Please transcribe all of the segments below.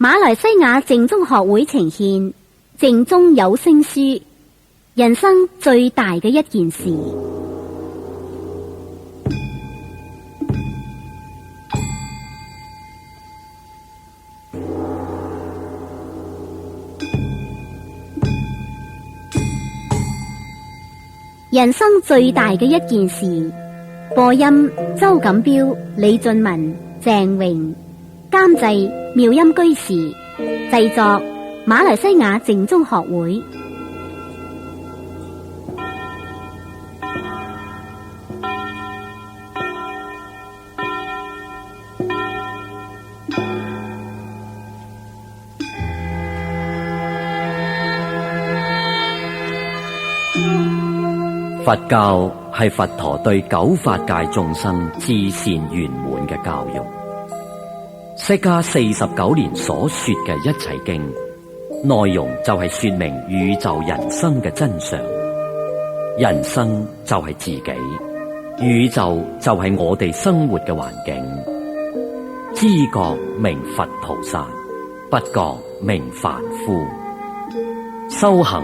馬來西亞靜宗學會呈獻靜宗有聲書，人生最大嘅一件事。人生最大嘅一件事。播音周錦標、李俊文、鄭榮，監製妙音居士，製作馬來西亞靜宗學會。佛教係佛陀對九法界眾生至善圓滿嘅教育。釋迦49年所說嘅一切經，內容就係說明宇宙人生嘅真相。人生就係自己，宇宙就係我哋生活嘅環境。知覺名佛菩薩，不覺名凡夫。修行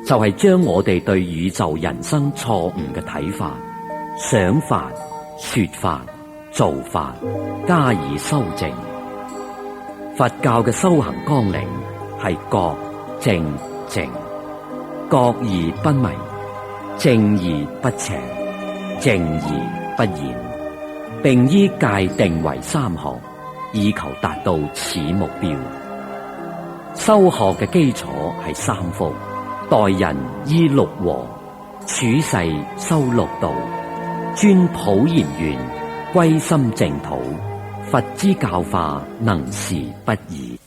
就係將我哋對宇宙人生錯誤嘅睇法、想法、說法、做法加以修正。佛教嘅修行綱領係覺正淨，覺而不迷，正而不邪，淨而不染，並依戒定為三項，以求達到此目標。修學嘅基礎係三福。待人依六和，處世修六道，專普賢願，歸心淨土，佛之教化能事不易。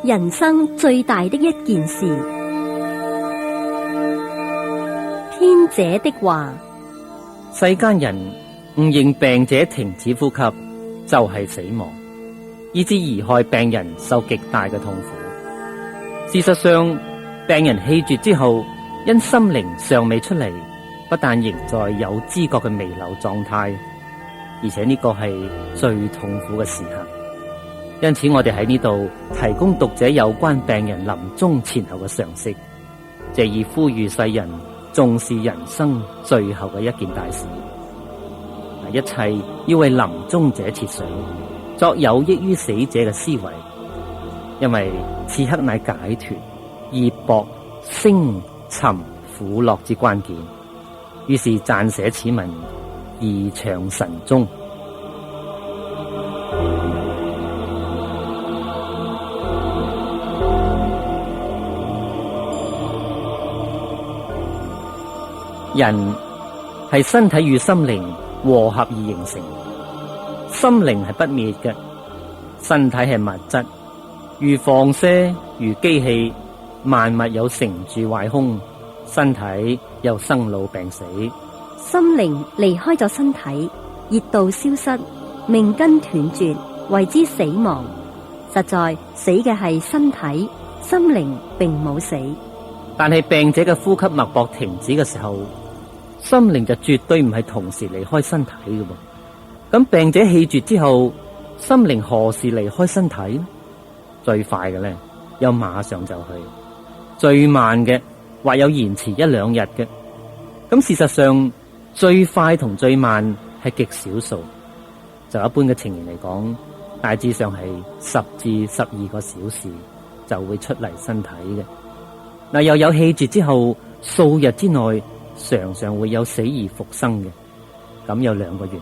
人生最大的一件事。天者的話，世間人誤認病者停止呼吸就係死亡，以致貽害病人受極大嘅痛苦。事實上，病人氣絕之後，因心靈尚未出嚟，不但仍在有知覺嘅彌留狀態，而且呢個係最痛苦嘅時刻。因此，我哋喺呢度提供讀者有關病人臨終前後嘅常識，借以呼籲世人重視人生最後嘅一件大事。一切要為臨終者設想，作有益於死者嘅思維，因為此刻乃解脫、業薄、升沉、苦樂之關鍵。於是撰寫此文，宜長慎終。人係身體與心靈和合而形成，心靈係不滅嘅，身體係物質，如放射，如機器，萬物有成住壞空，身體又生老病死。心靈離開咗身體，熱度消失，命根斷絕，為之死亡。實在死嘅係身體，心靈並冇死。但係病者嘅呼吸脈搏停止嘅時候，心靈就絕對唔係同時離開身體嘅噃。咁病者氣絕之後，心靈何時離開身體呢？最快嘅咧，有馬上就去；最慢嘅，或有延遲一兩日嘅。咁事實上，最快同最慢係極少數。就一般嘅情形嚟講，大致上係10至12個小時就會出嚟身體嘅。嗱，又有氣絕之後數日之內，常常會有死而復生嘅。咁有兩個原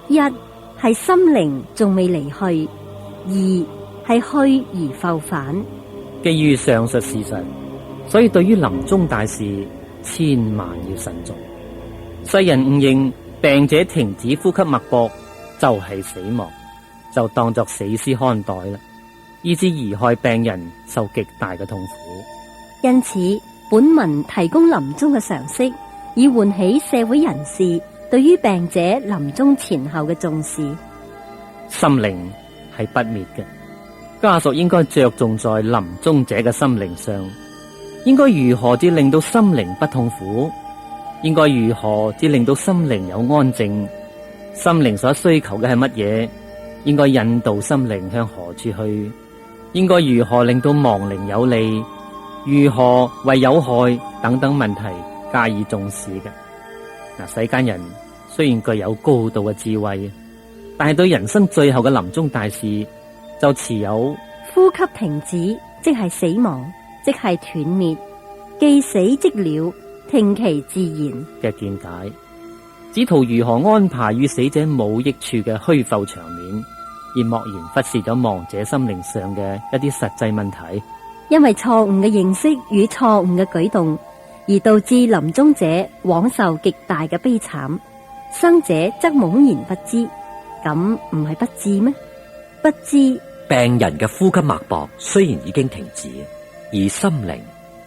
因：一係心靈仲未離去；二係去而復返。基於上述事實，所以對於臨終大事，千萬要慎重。世人誤認病者停止呼吸脈搏就係死亡，就當作死屍看待啦。以致貽害病人受極大嘅痛苦。因此，本文提供臨終嘅常識，以喚起社會人士對於病者臨終前後嘅重視。心靈係不滅嘅，家屬應該着重在臨終者嘅心靈上，應該如何至令到心靈不痛苦，應該如何至令到心靈有安靜，心靈所需求嘅係乜嘢，應該引導心靈向何處去，應該如何令到亡靈有利，如何為有害等等問題加以重視嘅。世間人雖然具有高度嘅智慧，但係對人生最後嘅臨終大事就持有呼吸停止即係死亡，即係斷滅，既死即了，聽其自然嘅見解，只圖如何安排與死者冇益處嘅虛浮場面，而漠然忽視咗亡者心靈上嘅一啲實際問題。因為錯誤嘅認識與錯誤嘅舉動，而導致臨終者枉受極大嘅悲慘，生者則懵然不知。咁唔係不智咩？不知病人嘅呼吸脈搏雖然已經停止，而心靈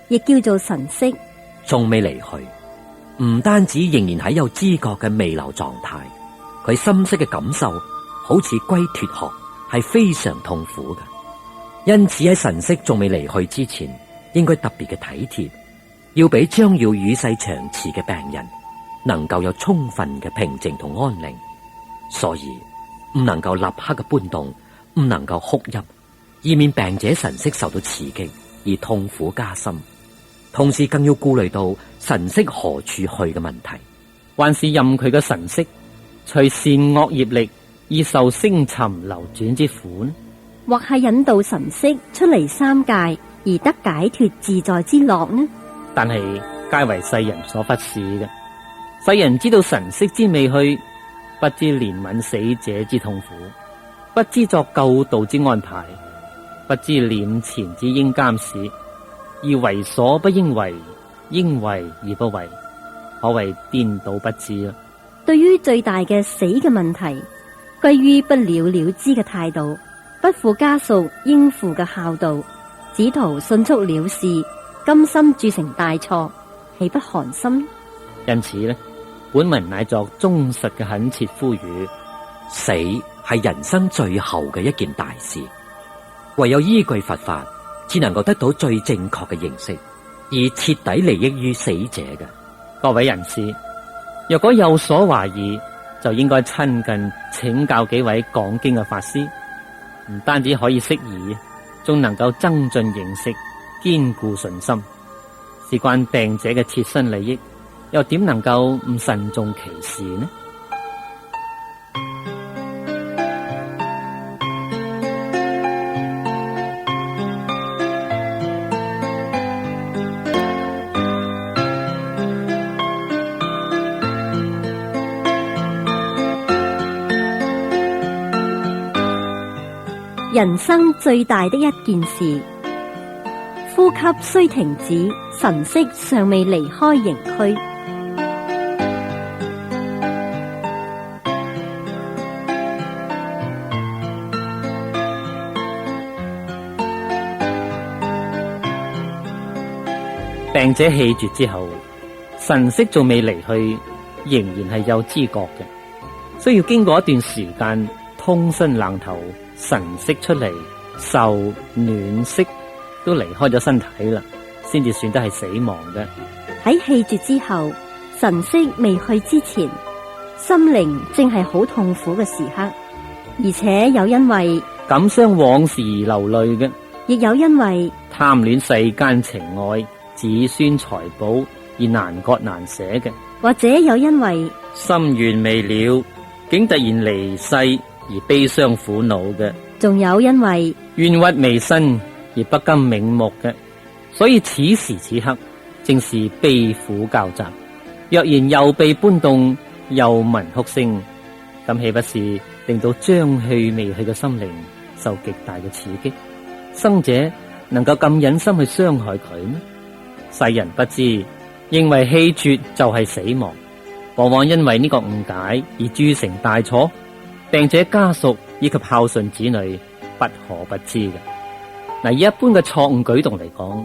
亦叫做神識，仲未離去。唔單止仍然喺有知覺嘅未流狀態，佢心識嘅感受好似龜脫殼，係非常痛苦嘅。因此喺神識仲未離去之前，應該特別嘅體貼，要俾將要與世長辭嘅病人能夠有充分嘅平靜同安寧。所以唔能夠立刻嘅搬動，唔能夠哭泣，以免病者神識受到刺激而痛苦加深。同時更要顧慮到神識何處去嘅問題，還是任佢嘅神識隨善惡業力而受升沉流轉之苦呢？或係引導神識出嚟三界而得解脫自在之樂呢？但係皆為世人所忽視嘅。世人知道神識之未去，不知憐憫死者之痛苦，不知作救度之安排，不知殮前之應監視，而為所不應為，應為而不為，可謂顛倒不知啦。對於最大嘅死嘅問題，歸於不了了之嘅態度，不負家屬應負嘅孝道，只圖迅速了事，甘心鑄成大錯，豈不寒心？因此呢，本文乃作忠實嘅懇切呼籲：死係人生最後嘅一件大事，唯有依據佛法，只能夠得到最正確嘅認識，而徹底利益於死者嘅。各位人士，若果有所懷疑，就應該親近請教幾位講經嘅法師，唔單止可以釋疑，仲能夠增進認識，堅固信心。事關病者嘅切身利益，又點能夠唔慎重其事呢？人生最大的一件事，呼吸雖停止，神識尚未離開形軀。病者氣絕之後，神識仲未離去，仍然係有知覺嘅，需要經過一段時間通身冷透，神識出嚟，受暖色都離開咗身體啦，先至算得係死亡嘅。喺氣絕之後，神識未去之前，心靈正係好痛苦嘅時刻，而且有因為感傷往事而流淚嘅，亦有因為貪戀世間情愛、子孫財寶而難割難捨嘅，或者有因為心願未了，竟突然離世而悲傷苦惱嘅，仲有因為冤屈未伸而不甘瞑目嘅，所以此時此刻正是悲苦交集。若然又被搬動，又聞哭聲，咁豈不是令到將去未去嘅心靈受極大嘅刺激？生者能夠咁忍心去傷害佢咩？世人不知，認為氣絕就係死亡，往往因為呢個誤解而鑄成大錯。病者家屬以及孝順子女不可不知嘅。嗱，以一般嘅錯誤舉動嚟講，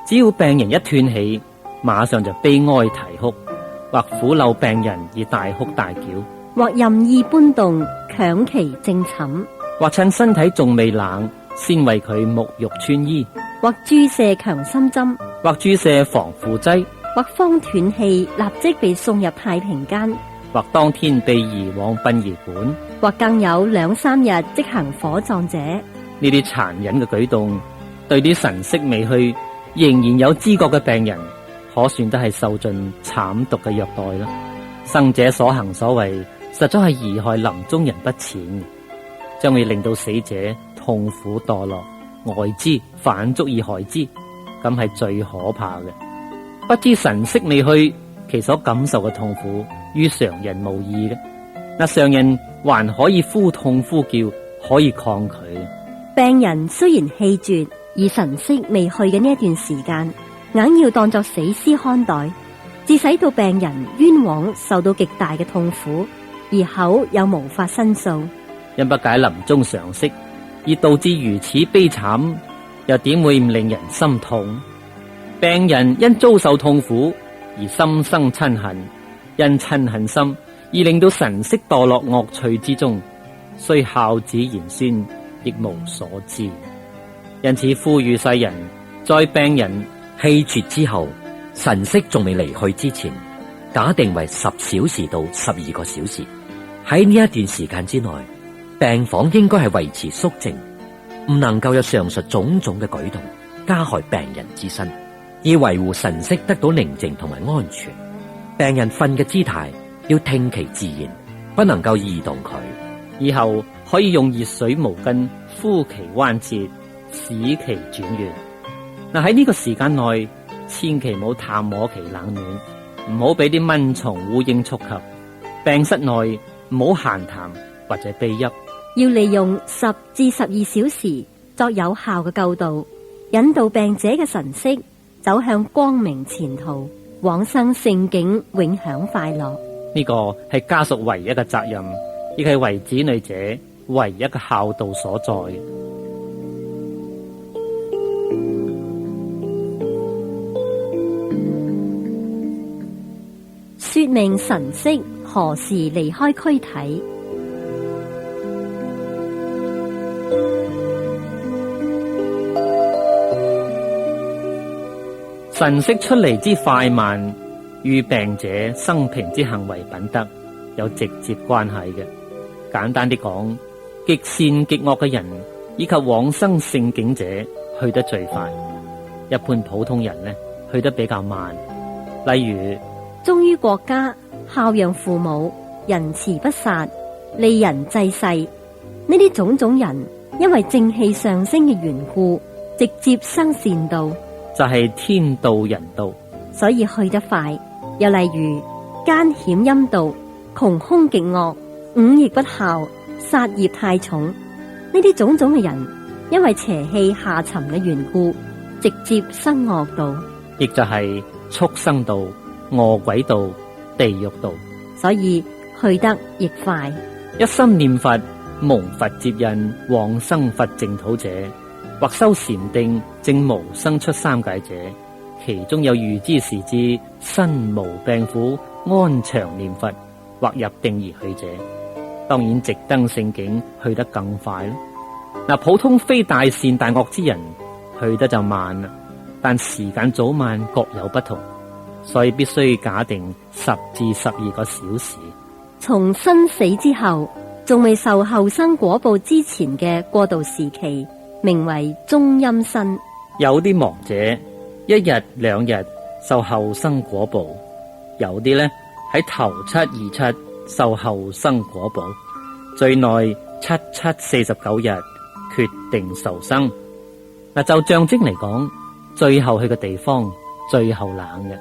只要病人一斷氣，馬上就悲哀啼哭，或撫摟病人而大哭大叫，或任意搬動，強其正寢，或趁身體仲未冷，先為佢沐浴穿衣，或注射強心針，或注射防腐劑，或方斷氣立即被送入太平間，或當天被移往殯儀館，或更有2、3日即行火葬者。呢啲殘忍嘅舉動，對啲神色未去仍然有知覺嘅病人，可算得係受盡慘毒嘅虐待啦。生者所行所為，實在係貽害臨終人不淺，將會令到死者痛苦墮落，愛之反足而害之，咁係最可怕嘅。不知神色未去，其所感受嘅痛苦於常人無異嘅。嗱，常人還可以呼痛呼叫，可以抗拒。病人雖然氣絕，而神色未去嘅呢一段時間，硬要當作死屍看待，致使到病人冤枉受到極大嘅痛苦，而口又無法申訴。因不解臨終常識，而導致如此悲慘，又點會唔令人心痛？病人因遭受痛苦而心生嗔恨，因嗔恨心而令到神色墮落惡趣之中，雖孝子賢孫，亦無所知。因此呼籲世人，在病人氣絕之後，神色仲未離去之前，假定為10小時到12個小時。喺呢一段時間之內，病房應該係維持肅靜，唔能夠有上述種種嘅舉動加害病人之身，以維護神色得到寧靜同埋安全。病人瞓嘅姿態要聽其自然，不能夠移動佢。以後可以用熱水毛巾敷其關節，使其轉軟。嗱，喺呢個時間內，千祈唔好探摸其冷暖，唔好俾啲蚊蟲烏蠅觸及。病室內唔好閒談或者秘泣，要利用10至12小時作有效嘅救導，引導病者嘅神色走向光明前途，往生聖境，永享快樂。呢個係家屬唯一嘅責任，亦係為子女者唯一嘅孝道所在。說明神色何時離開軀體。神色出嚟之快慢，與病者生平之行為品德有直接關係嘅。簡單啲講，極善極惡嘅人以及往生聖境者去得最快，一般普通人呢去得比較慢。例如忠於國家、孝養父母、仁慈不殺、利人濟世，呢啲種種人，因為正氣上升嘅緣故，直接生善道，就係天道人道，所以去得快。又例如奸險陰道、窮凶極惡、忤逆不孝、殺業太重，呢啲種種嘅人，因為邪氣下沉嘅緣故，直接生惡道，亦就係畜生道、餓鬼道、地獄道，所以去得亦快。一心念佛，蒙佛接引往生佛淨土者，或修禪定正無生出三界者，其中有預知時至身無病苦安詳念佛，或入定而去者，當然直登聖境去得更快咯。嗱，普通非大善大惡之人去得就慢啦，但時間早慢各有不同，所以必須假定10至12個小時。從生死之後，仲未受後生果報之前嘅過渡時期，名為中陰身。有啲亡者1日2日受後生果報，有啲呢喺頭7、2、7受後生果報，最耐7、7、49日決定受生。嗱，就象徵嚟講，最後去嘅地方最後冷嘅，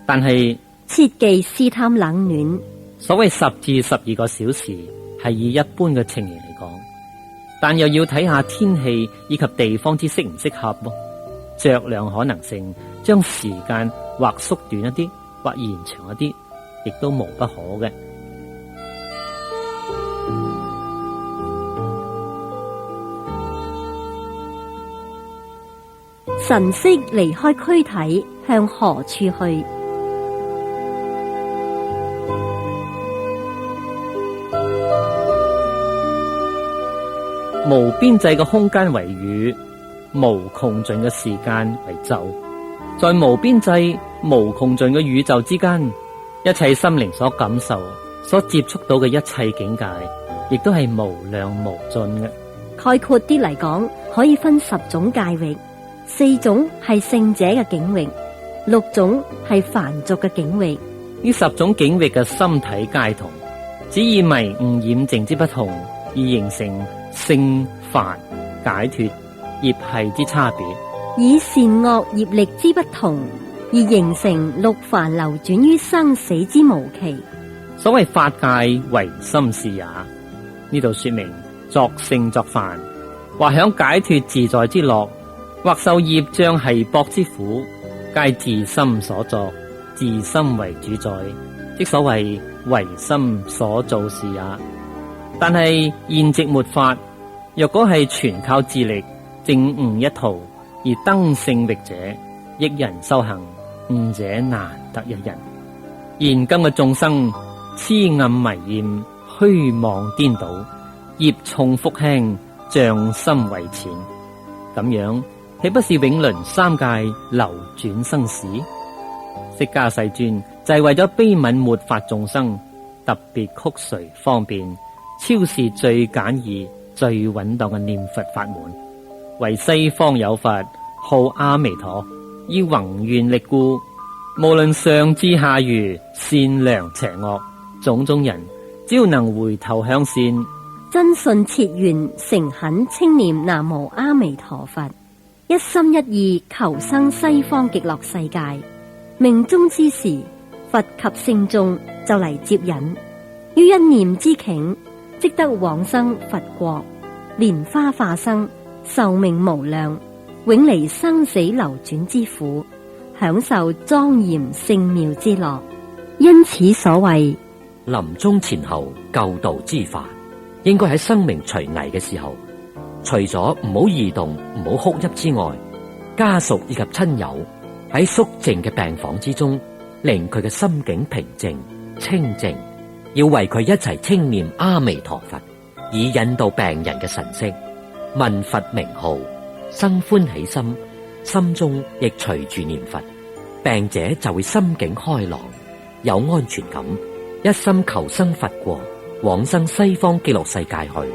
但係切忌試探冷暖。所謂10至12個小時係以一般嘅情形嚟講，但又要睇下天氣以及地方之適唔適合，酌量可能性，將時間或縮短一啲，或延長一啲，亦都無不可嘅。神識離開軀體，向何處去？無邊際嘅空間為宇，無窮盡嘅時間為宙。在無邊際、無窮盡嘅宇宙之間，一切心靈所感受、所接觸到嘅一切境界，亦都係無量無盡嘅。概括啲嚟講，可以分10種界域，4種係聖者嘅境域，6種係凡俗嘅境域。呢10種境域嘅心體皆同，只以迷悟染淨之不同而形成聖凡解脫業系之差別，以善惡業力之不同而形成六凡流轉於生死之無期。所謂法界唯心是也，呢度說明作聖作凡，或享解脫自在之樂，或受業障繫縛之苦，皆自心所作，自心為主宰，即所謂唯心所造是也。但係現直末法，若果係全靠自力證悟一途而登聖域者，益人修行，悟者難得一人。現今嘅眾生痴暗迷厭，虛妄顛倒，業重福輕，障心為淺，咁樣豈不是永輪三界流轉生死？釋迦世尊就係為咗悲憫末法眾生，特別曲垂方便，超視最簡易最穩當嘅念佛法門，為西方有佛號阿彌陀，以宏願力故，無論上至下愚，善良邪惡，種種人只要能回頭向善，真信切願誠懇稱念南無阿彌陀佛，一心一意求生西方極樂世界，命終之時，佛及聖眾就嚟接引，於一念之頃，即得往生佛國，蓮花化生，壽命無量，永離生死流轉之苦，享受莊嚴聖妙之樂。因此所謂臨終前後救度之法，應該喺生命垂危嘅時候，除咗唔好異動、唔好哭泣之外，家屬以及親友喺肅靜嘅病房之中，令佢嘅心境平靜清靜，要為佢一齊稱念阿彌陀佛，以引導病人嘅神識，問佛名號，生歡喜心，心中亦隨住念佛，病者就會心境開朗，有安全感，一心求生佛國，往生西方極樂世界去。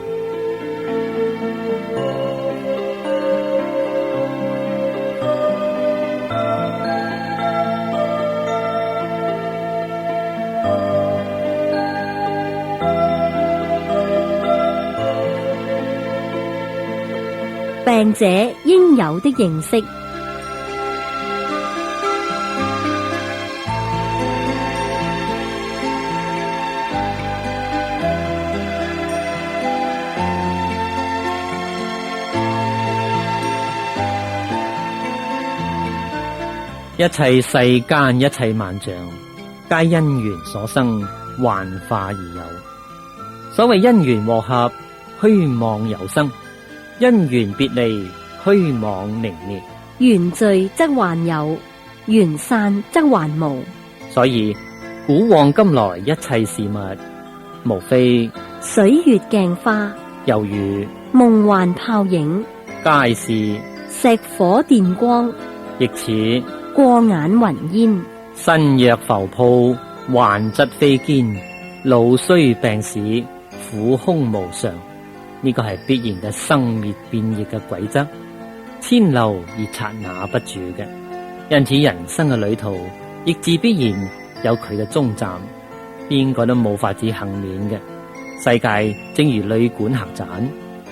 病者應有的認識。一切世間一切萬象，皆因緣所生，幻化而有。所謂因緣和合，虛妄有生；因緣別離，虛妄凝滅。緣聚則幻有，緣散則幻無。所以古往今來一切事物，無非水月鏡花，猶如夢幻泡影，皆是石火電光，亦似過眼雲煙。身若浮泡，幻質非堅，老衰病死，苦空無常。呢個係必然嘅生滅變異嘅軌則，千流而剎那不住嘅。因此人生嘅旅途，亦自必然有佢嘅終站，邊個都冇法子幸免嘅。世界正如旅館客棧，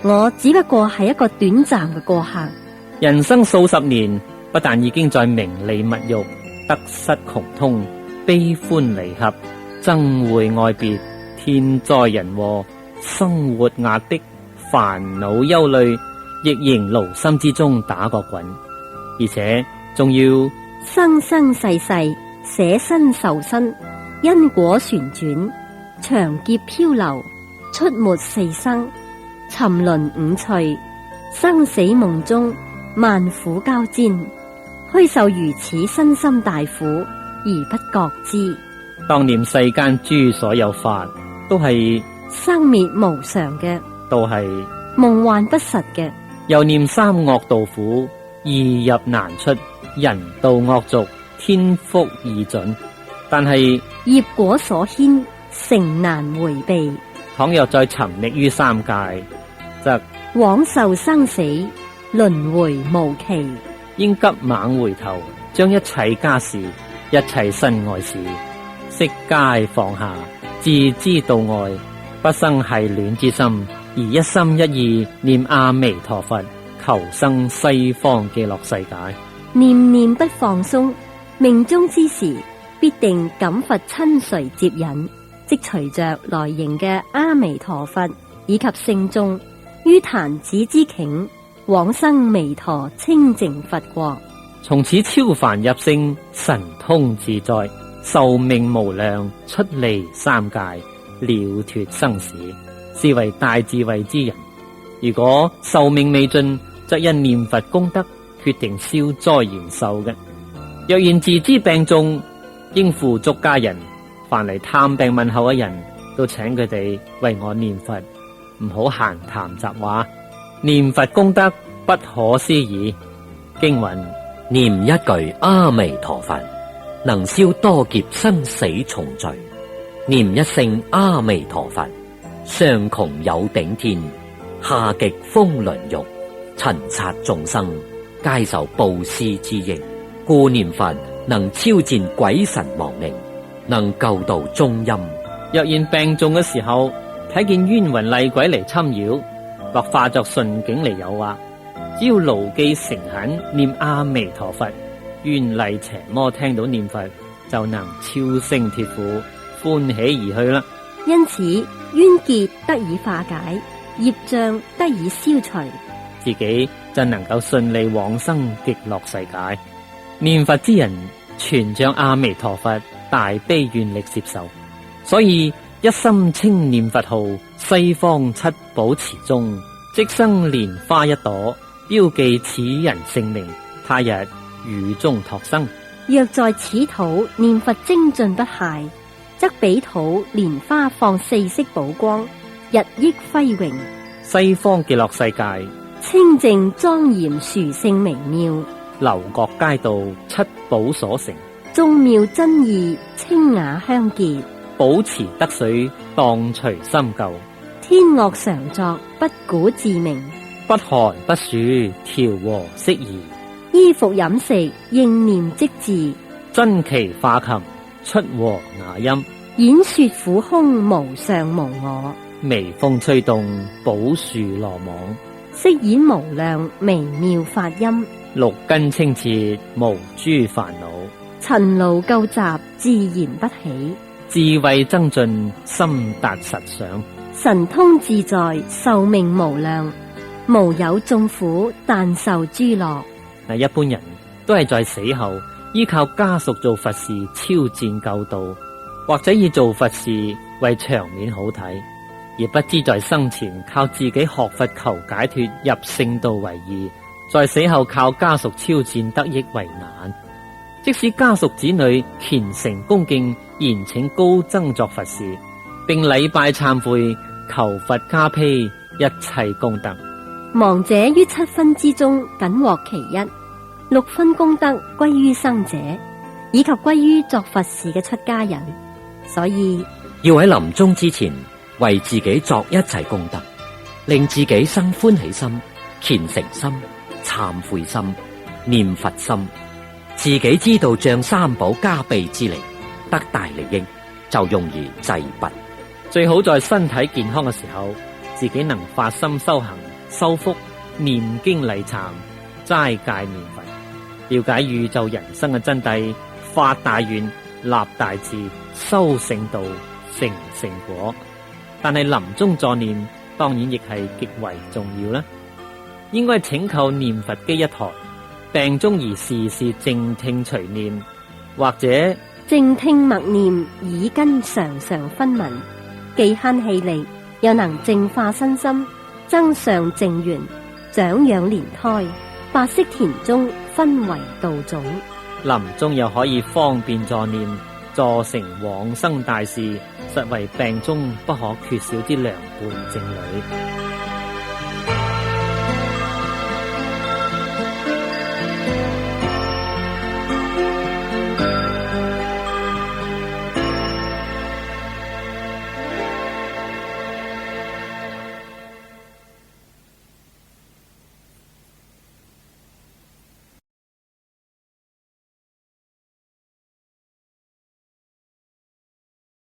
我只不過係一個短暫嘅過客。人生數十年，不但已經在名利物欲、得失窮通、悲歡離合、憎會愛別、天災人禍、生活壓迫、煩惱憂慮、亦仍勞心之中打個滾，而且仲要生生世世捨身受身，因果旋轉，長劫漂流，出沒四生，沉淪五趣，生死夢中萬苦交煎，虛受如此身心大苦而不覺知。當念世間諸所有法都係生滅無常嘅，都係夢幻不實嘅，又念三惡道苦，易入難出，人道惡俗，天福已盡。但係業果所牽，誠難迴避。倘若再沉溺於三界，則枉受生死，輪迴無期。應急猛回頭，將一切家事、一切身外事悉皆放下，自知道外，不生繫戀之心，而一心一意念阿彌陀佛，求生西方極樂世界。念念不放鬆，命中之時必定感佛親隨接引，即隨着來迎嘅阿彌陀佛以及聖眾於壇子之頃，往生彌陀清淨佛國，從此超凡入聖，神通自在，壽命無量，出離三界，了脱生死，是為大智慧之人。如果壽命未盡，則因念佛功德，決定消災延壽嘅。若然自知病重，應付足家人，凡嚟探病問候嘅人都請佢哋為我念佛，唔好閒談雜話。念佛功德不可思議，經云：念一句阿彌陀佛，能消多劫生死重罪；念一聲阿彌陀佛，上窮有頂天，下極風輪獄，塵剎眾生皆受布施之益。故念佛能超戰鬼神亡靈，能救度中陰。若然病重嘅時候，睇見冤魂厲鬼嚟侵擾，或化作順境嚟誘惑，只要牢記誠懇念阿彌陀佛，冤厲邪魔聽到念佛就能超升脱苦，歡喜而去啦。因此冤結得以化解，業障得以消除，自己就能夠順利往生極樂世界。念佛之人全將阿彌陀佛大悲願力接受，所以一心稱念佛號，西方七寶池中即生蓮花一朵，標記此人姓名，他日雨中托生。若在此土念佛精進不懈，則彼土蓮花放四色寶光，日益輝榮。西方極樂世界清淨莊嚴殊勝微妙，樓閣街道七寶所成，眾妙真義清雅香潔，寶池得水當隨心救，天樂常作不鼓自鳴，不寒不暑調和適宜，衣服飲食應念即至，真奇化琴出和雅音，演說苦空無上無我，微風吹動寶樹羅網，飾演無量微妙法音，六根清澈無諸煩惱，塵勞垢雜自然不起，智慧增進心達實相，神通自在壽命無量，無有眾苦但受諸樂。嗱，一般人都係在死後依靠家屬做佛事超薦救度，或者以做佛事為場面好睇，而不知在生前靠自己學佛求解脫入聖道為義，在死後靠家屬超薦得益為難。即使家屬子女虔誠恭敬，延請高僧作佛事，並禮拜懺悔，求佛加被一切功德，亡者於七分之中僅獲其一，6分功德歸於生者，以及歸於作佛事嘅出家人。所以要喺臨終之前為自己作一切功德，令自己生歡喜心、虔誠心、懺悔心、念佛心。自己知道仗三寶加被之力得大利益，就容易濟拔。最好在身體健康嘅時候，自己能發心修行、修福、念經禮懺、齋戒念佛，了解宇宙人生嘅真諦，發大願、立大志、修聖道、成聖果。但係臨終助念，當然亦係極為重要啦。應該請購念佛機一台，病中而時時靜聽隨念，或者靜聽默念，耳根常常分聞，既慳氣力，又能淨化身心，增上正緣，長養蓮胎，白色田中分為道種，臨終又可以方便助念，助成往生大事，實為病中不可缺少之良伴正侶。